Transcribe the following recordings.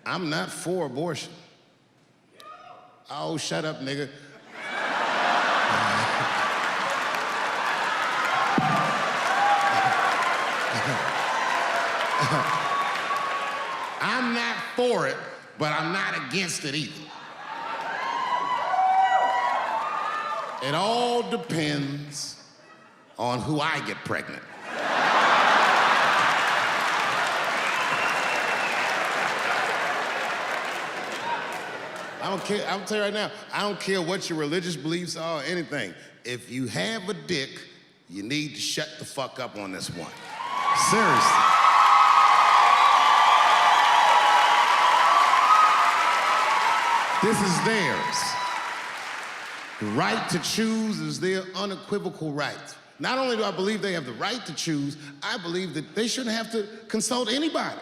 I'm not for abortion. Oh, shut up, nigga. I'm not for it, but I'm not against it either. It all depends on who I get pregnant. I don't care, I'm tell you right now, I don't care what your religious beliefs are or anything. If you have a dick, you need to shut the fuck up on this one. Seriously. This is theirs. The right to choose is their unequivocal right. Not only do I believe they have the right to choose, I believe that they shouldn't have to consult anybody,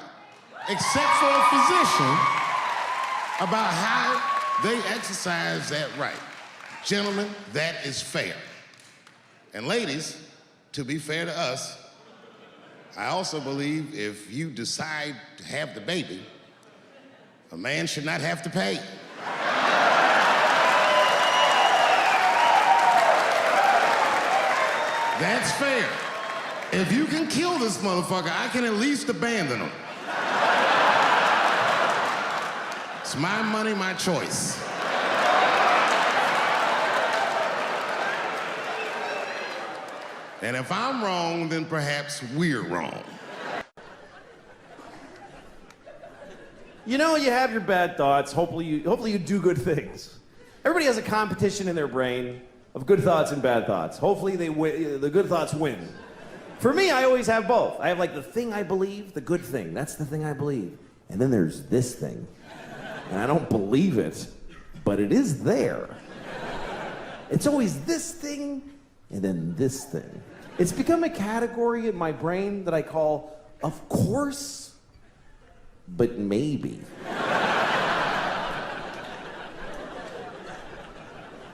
except for a physician, about how they exercise that right. Gentlemen, that is fair. And ladies, to be fair to us, I also believe if you decide to have the baby, a man should not have to pay. That's fair. If you can kill this motherfucker, I can at least abandon him. It's my money, my choice. And if I'm wrong, then perhaps we're wrong. You know, you have your bad thoughts. Hopefully you do good things. Everybody has a competition in their brain of good thoughts and bad thoughts. Hopefully the good thoughts win. For me, I always have both. I have like the thing I believe, the good thing. That's the thing I believe. And then there's this thing. And I don't believe it, but it is there. It's always this thing and then this thing. It's become a category in my brain that I call, of course, but maybe.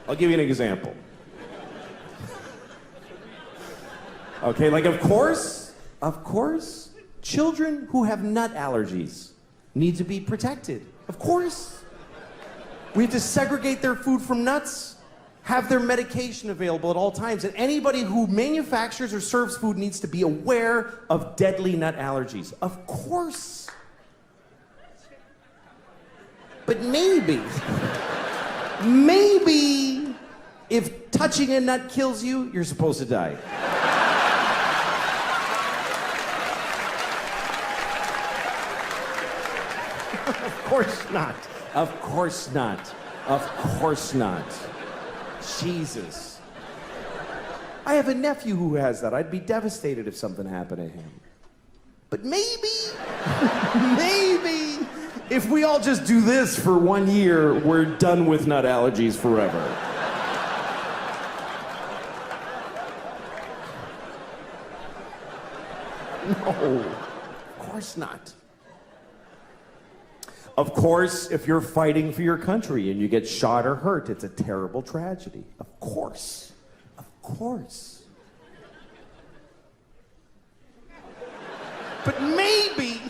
I'll give you an example. Okay, like of course, children who have nut allergies need to be protected. Of course. We have to segregate their food from nuts, have their medication available at all times, and anybody who manufactures or serves food needs to be aware of deadly nut allergies. Of course. But maybe if touching a nut kills you, you're supposed to die. Of course not. Of course not. Of course not. Jesus. I have a nephew who has that. I'd be devastated if something happened to him. But maybe, maybe, if we all just do this for 1 year, we're done with nut allergies forever. No, of course not. Of course, if you're fighting for your country and you get shot or hurt, it's a terrible tragedy. Of course. Of course. But maybe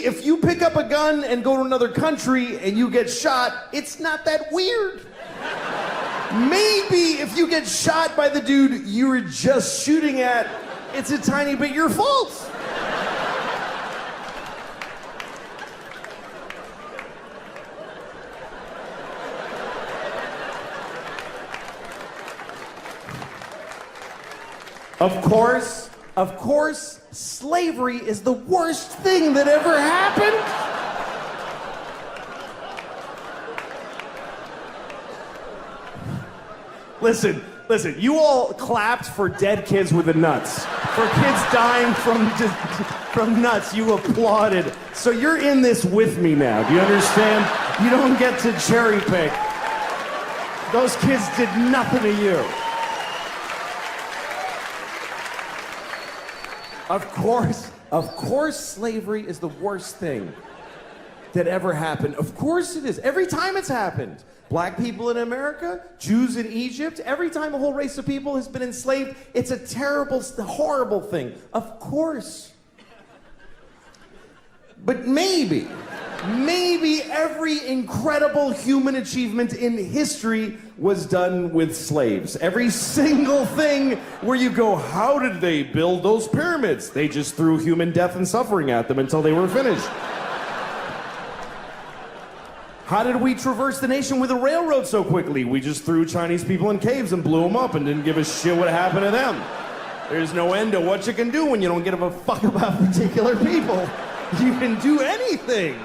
if you pick up a gun and go to another country and you get shot, it's not that weird. Maybe if you get shot by the dude you were just shooting at, it's a tiny bit your fault. Of course, slavery is the worst thing that ever happened. Listen, you all clapped for dead kids with the nuts. For kids dying from nuts, you applauded. So you're in this with me now, do you understand? You don't get to cherry pick. Those kids did nothing to you. Of course, slavery is the worst thing that ever happened. Of course it is. Every time it's happened. Black people in America, Jews in Egypt, every time a whole race of people has been enslaved, it's a terrible, horrible thing. Of course. But maybe maybe every incredible human achievement in history was done with slaves. Every single thing where you go, how did they build those pyramids? They just threw human death and suffering at them until they were finished. How did we traverse the nation with a railroad so quickly? We just threw Chinese people in caves and blew them up and didn't give a shit what happened to them. There's no end to what you can do when you don't give a fuck about particular people. You can do anything.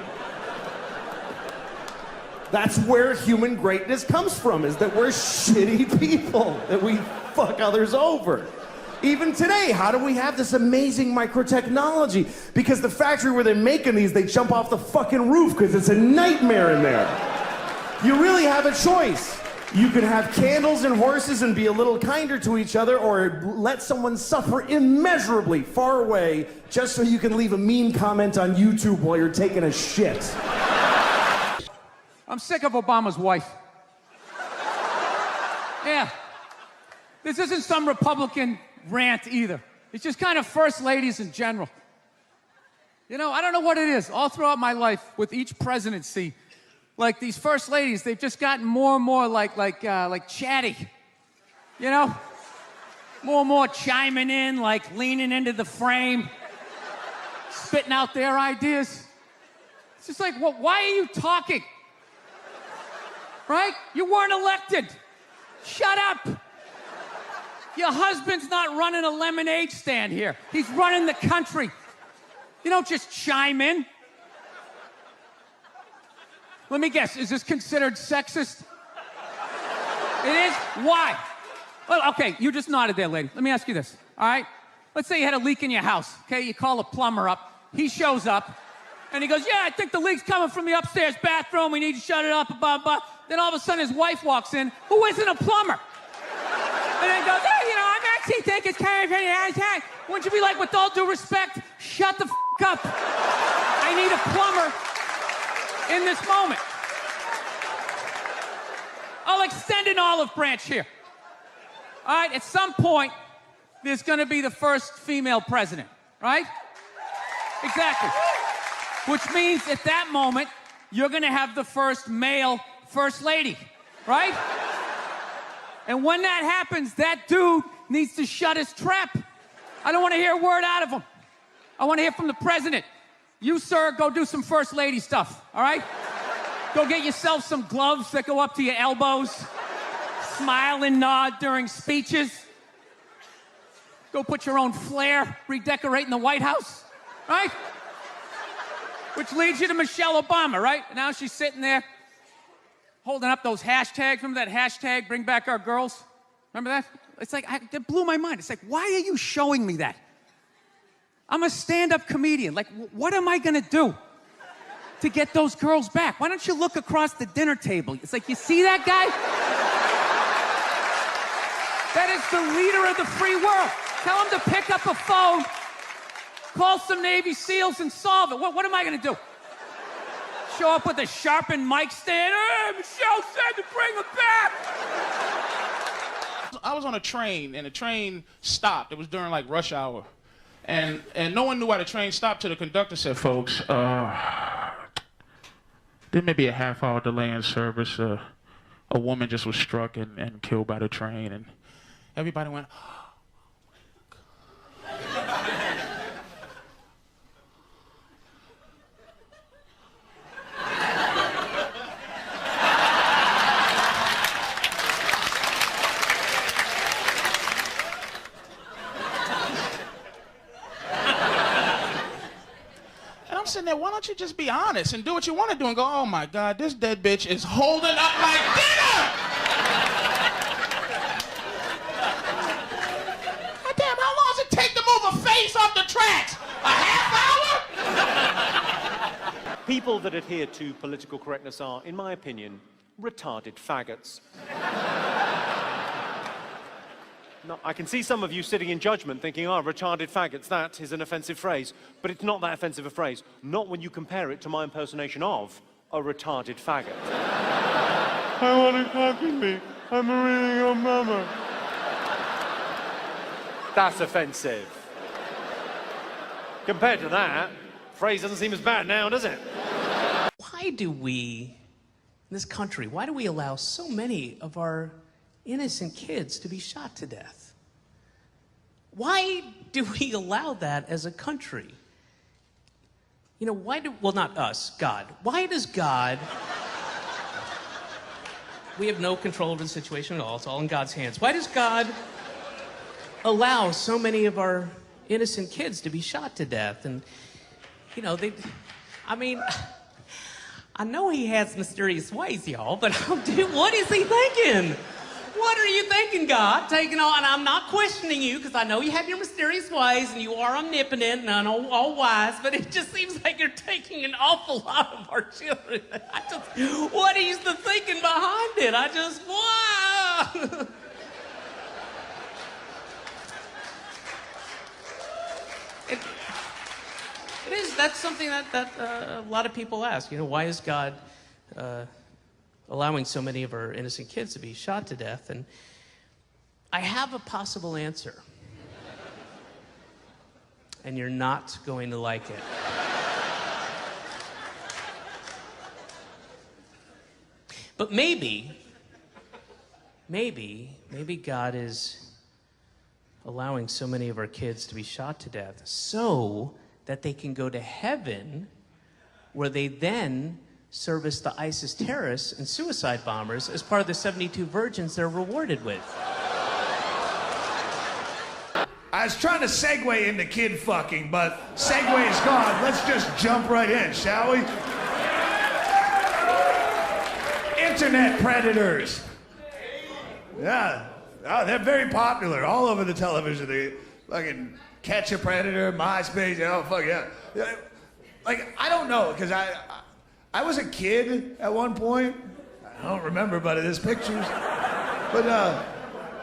That's where human greatness comes from, is that we're shitty people, that we fuck others over. Even today, how do we have this amazing microtechnology? Because the factory where they're making these, they jump off the fucking roof because it's a nightmare in there. You really have a choice. You can have candles and horses and be a little kinder to each other, or let someone suffer immeasurably far away just so you can leave a mean comment on YouTube while you're taking a shit. I'm sick of Obama's wife. Yeah. This isn't some Republican rant either. It's just kind of first ladies in general. You know, I don't know what it is. All throughout my life, with each presidency, like these first ladies, they've just gotten more and more like chatty. You know? More and more chiming in, like leaning into the frame, spitting out their ideas. It's just like, well, why are you talking? Right? You weren't elected. Shut up. Your husband's not running a lemonade stand here. He's running the country. You don't just chime in. Let me guess, is this considered sexist? It is? Why? Well, okay, you just nodded there, lady. Let me ask you this, all right? Let's say you had a leak in your house, okay? You call a plumber up. He shows up, and he goes, yeah, I think the leak's coming from the upstairs bathroom. We need to shut it up, blah, blah. Then all of a sudden, his wife walks in, who isn't a plumber. And then goes, hey, you know, I actually think it's kind of... Wouldn't you be like, with all due respect, shut the up. I need a plumber in this moment. I'll extend an olive branch here. All right, at some point, there's going to be the first female president, right? Exactly. Which means at that moment, you're going to have the first male first lady, right? And when that happens, that dude needs to shut his trap. I don't want to hear a word out of him. I want to hear from the president. You, sir, go do some first lady stuff, all right? Go get yourself some gloves that go up to your elbows. Smile and nod during speeches. Go put your own flair redecorating the White House, right? Which leads you to Michelle Obama, right? Now she's sitting there holding up those hashtags. Remember that hashtag, bring back our girls? Remember that? It's like, that blew my mind. It's like, why are you showing me that? I'm a stand-up comedian. Like, what am I gonna do to get those girls back? Why don't you look across the dinner table? It's like, you see that guy? That is the leader of the free world. Tell him to pick up a phone, call some Navy SEALs and solve it. What am I gonna do? Show up with a sharpened mic stand? Hey, Michelle said to bring him back. I was on a train, and the train stopped. It was during, like, rush hour. And no one knew why the train stopped till the conductor said, folks, there may be a half-hour delay in service. A woman just was struck and killed by the train. And everybody went, I'm sitting there, why don't you just be honest and do what you want to do and go, oh my God, this dead bitch is holding up my dinner! God damn, how long does it take to move a face off the tracks? A half hour? People that adhere to political correctness are, in my opinion, retarded faggots. No, I can see some of you sitting in judgment thinking, oh, retarded faggots, that is an offensive phrase. But it's not that offensive a phrase. Not when you compare it to my impersonation of a retarded faggot. I want to copy me. I'm really your mama. That's offensive. Compared to that, phrase doesn't seem as bad now, does it? why do we, in this country, why do we allow so many of our innocent kids to be shot to death? Why do we allow that as a country? You know, well, not us, God. Why does God, we have no control over the situation at all, it's all in God's hands. Why does God allow so many of our innocent kids to be shot to death? And, you know, I know he has mysterious ways, y'all, but what is he thinking? What are you thinking, God? Taking on, and I'm not questioning you, because I know you have your mysterious ways, and you are omnipotent and all wise, but it just seems like you're taking an awful lot of our children. What is the thinking behind it? Wow! That's something that a lot of people ask. You know, why is God allowing so many of our innocent kids to be shot to death? And I have a possible answer. And you're not going to like it. But maybe God is allowing so many of our kids to be shot to death so that they can go to heaven, where they then service the ISIS terrorists and suicide bombers as part of the 72 virgins they're rewarded with. I was trying to segue into kid fucking, but segue is gone. Let's just jump right in, shall we? Internet predators. Yeah. Oh, they're very popular all over the television. They fucking Catch a Predator, MySpace, oh, fuck yeah. Like, I don't know, because I was a kid at one point. I don't remember, but there's pictures. But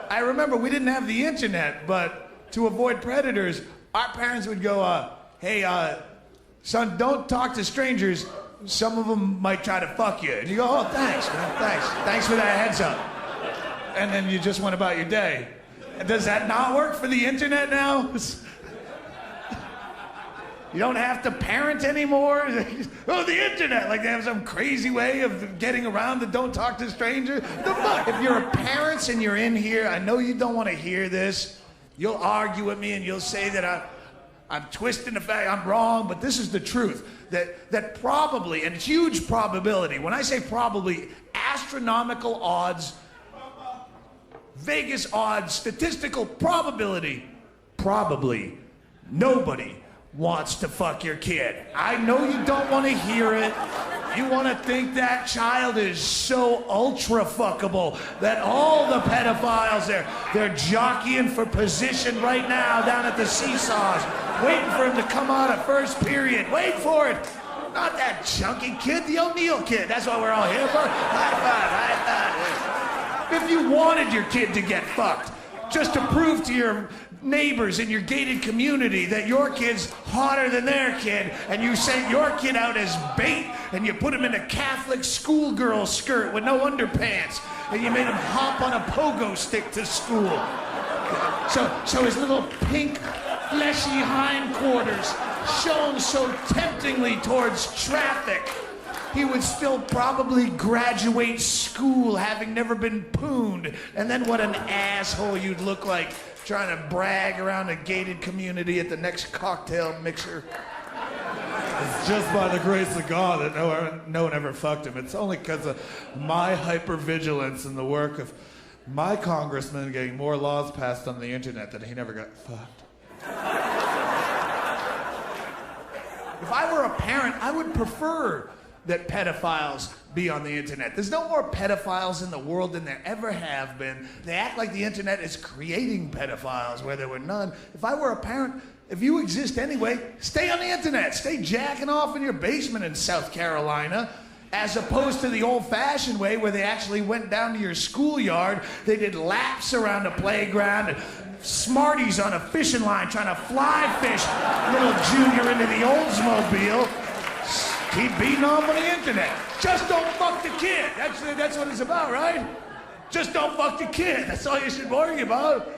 I remember we didn't have the internet, but to avoid predators, our parents would go, hey, son, don't talk to strangers. Some of them might try to fuck you. And you go, oh, thanks, man, thanks. Thanks for that heads up. And then you just went about your day. Does that not work for the internet now? You don't have to parent anymore? Oh, the internet, like they have some crazy way of getting around the don't talk to strangers. The fuck? If you're a parent and you're in here, I know you don't want to hear this. You'll argue with me and you'll say that I'm twisting the fact, I'm wrong, but this is the truth. That probably, and huge probability, when I say probably, astronomical odds, Vegas odds, statistical probability, probably nobody wants to fuck your kid. I know you don't want to hear it. You want to think that child is so ultra fuckable that all the pedophiles, they're jockeying for position right now down at the seesaws, waiting for him to come out of first period. Wait for it. Not that chunky kid, the O'Neill kid. That's what we're all here for. High five, high five. If you wanted your kid to get fucked, just to prove to your neighbors in your gated community that your kid's hotter than their kid, and you sent your kid out as bait, and you put him in a Catholic schoolgirl skirt with no underpants, and you made him hop on a pogo stick to school. So his little pink, fleshy hindquarters shone so temptingly towards traffic, he would still probably graduate school having never been pooned. And then what an asshole you'd look like trying to brag around a gated community at the next cocktail mixer. It's just by the grace of God that no one ever fucked him. It's only because of my hypervigilance and the work of my congressman getting more laws passed on the internet that he never got fucked. If I were a parent, I would prefer that pedophiles be on the internet. There's no more pedophiles in the world than there ever have been. They act like the internet is creating pedophiles where there were none. If I were a parent, if you exist anyway, stay on the internet. Stay jacking off in your basement in South Carolina, as opposed to the old-fashioned way where they actually went down to your schoolyard, they did laps around the playground, and Smarties on a fishing line trying to fly fish little Junior into the Oldsmobile. Keep beating off on the internet. Just don't fuck the kid. That's what it's about, right? Just don't fuck the kid. That's all you should worry about.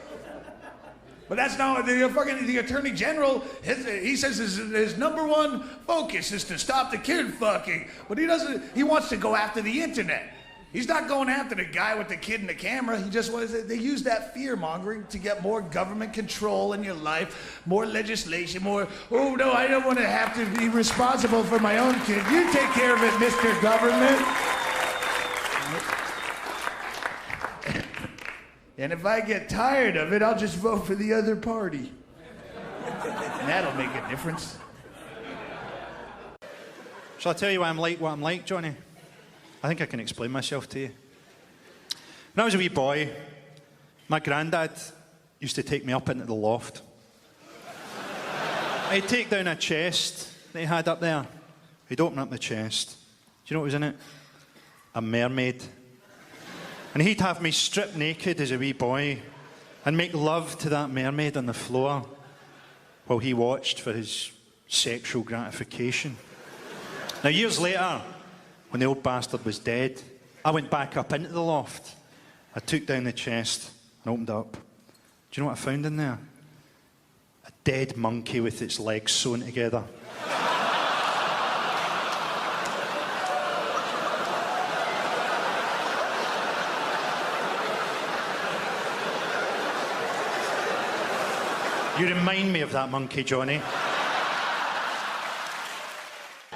But that's not the Attorney General. He says his number one focus is to stop the kid fucking. But he doesn't. He wants to go after the internet. He's not going after the guy with the kid and the camera. He just wants. They use that fear mongering to get more government control in your life, more legislation, more. Oh no, I don't want to have to be responsible for my own kid. You take care of it, Mr. Government. And if I get tired of it, I'll just vote for the other party. And that'll make a difference. Shall I tell you what I'm like, Johnny? I think I can explain myself to you. When I was a wee boy, my granddad used to take me up into the loft. He'd take down a chest that he had up there. He'd open up the chest. Do you know what was in it? A mermaid. And he'd have me stripped naked as a wee boy and make love to that mermaid on the floor while he watched for his sexual gratification. Now, years later, when the old bastard was dead, I went back up into the loft. I took down the chest and opened it up. Do you know what I found in there? A dead monkey with its legs sewn together. You remind me of that monkey, Johnny.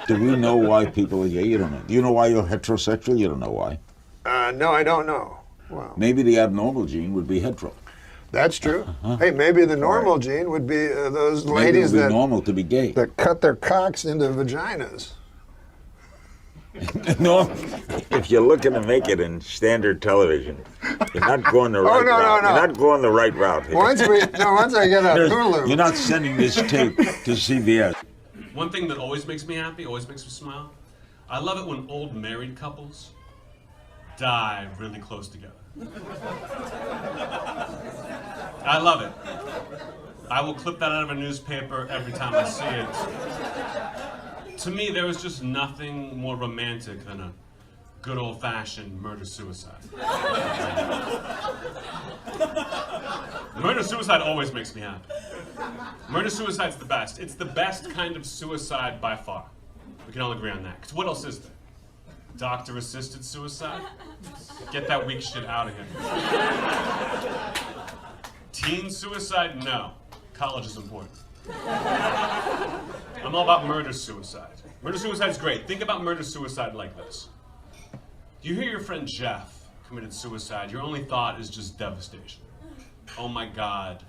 Do we know why people are gay? You don't know. Do you know why you're heterosexual? You don't know why. No, I don't know. Wow. Maybe the abnormal gene would be hetero. That's true. Hey, maybe the normal gene would be those ladies maybe it would be normal to be gay. that cut their cocks into vaginas. No, if you're looking to make it in standard television, you're not going the right route. No. You're not going the right route here. Once I get a Hulu. You're not sending this tape to CBS. One thing that always makes me happy, always makes me smile, I love it when old married couples die really close together. I love it. I will clip that out of a newspaper every time I see it. To me, there is just nothing more romantic than a good old-fashioned murder-suicide. Murder-suicide always makes me happy. Murder-suicide's the best. It's the best kind of suicide by far. We can all agree on that. Because what else is there? Doctor-assisted suicide? Get that weak shit out of here. Teen suicide? No. College is important. I'm all about murder-suicide. Murder-suicide's great. Think about murder-suicide like this. You hear your friend Jeff committed suicide, your only thought is just devastation. Oh my God,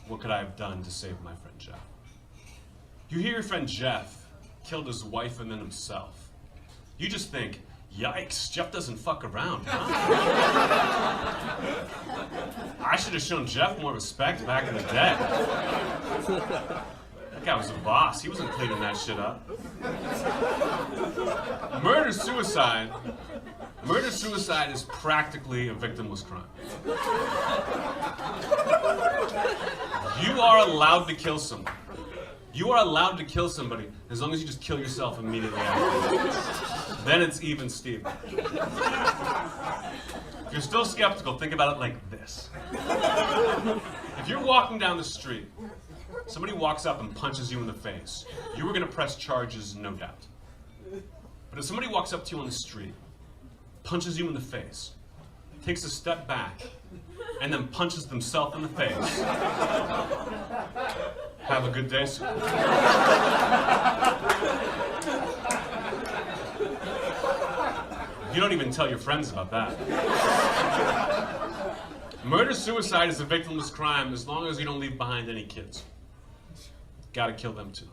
what could I have done to save my friend Jeff? You hear your friend Jeff killed his wife and then himself. You just think, yikes, Jeff doesn't fuck around, huh? I should have shown Jeff more respect back in the day. That guy was a boss. He wasn't cleaning that shit up. Murder-suicide is practically a victimless crime. You are allowed to kill someone. You are allowed to kill somebody as long as you just kill yourself immediately after. Then it's even Steven. If you're still skeptical, think about it like this. If you're walking down the street, somebody walks up and punches you in the face, you were going to press charges, no doubt. But if somebody walks up to you on the street, punches you in the face, takes a step back, and then punches themselves in the face, have a good day, sir. You don't even tell your friends about that. Murder-suicide is a victimless crime as long as you don't leave behind any kids. Gotta kill them too.